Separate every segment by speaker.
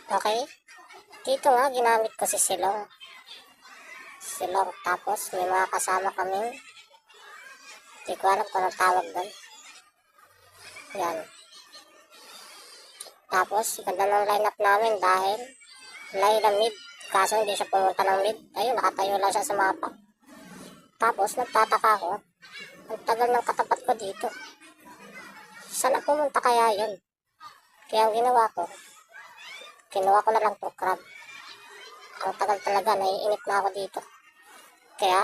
Speaker 1: Okay? Dito nga, ginamit ko si Silong. Silong. Tapos, may mga kasama kami. Hindi ko alam kung anong tawag doon. Yan. Tapos, ganda ng lineup namin dahil line mid. Kaso hindi siya pumunta ng mid. Ayun, nakatayo lang siya sa mapa. Tapos, nagtataka ako. Ang tagal ng katapat ko dito. Saan na pumunta kaya yun? Kaya ang ginawa ko, kinuha ko na lang itong crab. Ang tagal talaga, naiinip na ako dito. Kaya,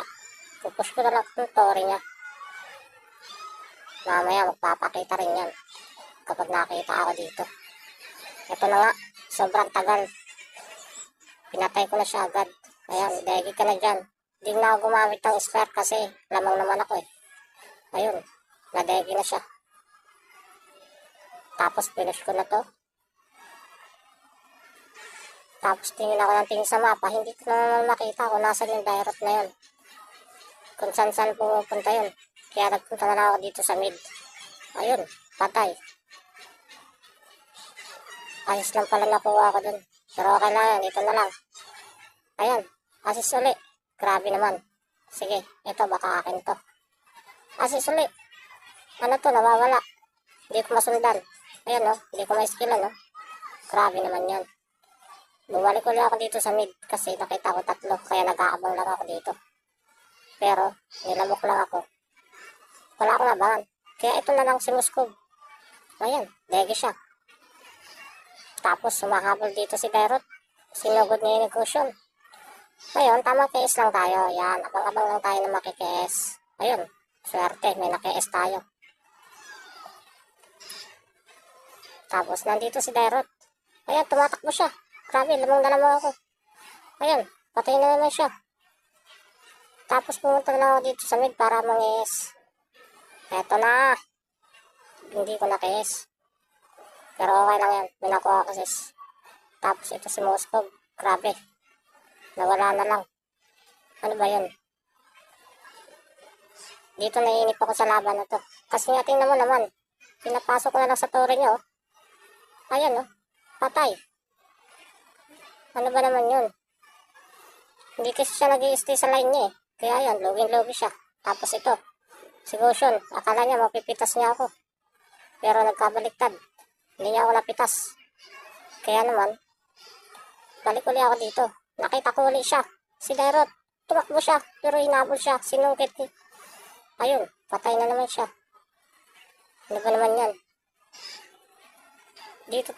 Speaker 1: pupush ko na lang itong tori niya. Mamaya, magpapakita rin yan kapag nakita ako dito. Ito na nga, sobrang tagal. Pinatay ko na siya agad. Ayan, degi ka na dyan. Hindi na ako gumamit ng spare kasi lamang naman ako eh. Ayun, nadegi na siya. Tapos finish ko na to. Tapos tingin ako ng tingin sa mapa. Hindi ko na makita kung nasan yung direct na yun. Kung saan pumupunta yun. Kaya nagpunta na lang ako dito sa mid. Ayun, patay. Ayos lang pala nakuha ko dun. Pero okay lang yan, dito na lang. Ayan, assist uli. Grabe naman. Sige, ito baka akin to. Assist uli. Ano to, nawawala. Hindi ko masundan. Ayan o, hindi ko ma-skillan o. Grabe naman yan. Bumalik ulit ako dito sa mid kasi nakita ko tatlo. Kaya nag-aabang lang ako dito. Pero, nilamok lang ako. Wala akong abangan. Kaya ito na lang si Moskov. Ayan, degi siya. Tapos, sumahabol dito si Dairot. Sinugod niya yung negosyon. Ngayon, tamang KS lang tayo. Yan, abang-abang lang tayo na makikS. Ayun, swerte, may na-KS tayo. Tapos, nandito si Dairot. Ayan, tumatakbo siya. Grabe, lamang na lamang ako. Ayan, patay na naman siya. Tapos, pumunta na ako dito sa mid para mang-KS. Eto na. Hindi ko na-KS. Pero okay lang yan. May nakuha ko sis. Tapos, ito si Moskov. Grabe. Nawala na lang. Ano ba yun? Dito naiinip ako sa laban na to. Kasi nga tingnan mo naman. Pinapasok ko na lang sa tore niya oh. Ayan oh. Patay. Ano ba naman yun? Hindi kasi siya nag-i-stay sa line niya eh. Kaya yan, login-logi siya. Tapos ito. Si Goshen. Akala niya mapipitas niya ako. Pero nagkabaliktad. Hindi niya ako napitas. Kaya naman, balik uli ako dito. Nakita ko uli siya. Si Dairot. Tumakbo siya. Pero hinabol siya. Sinungkit niya. Ayun. Patay na naman siya. Ano ba naman yan? Dito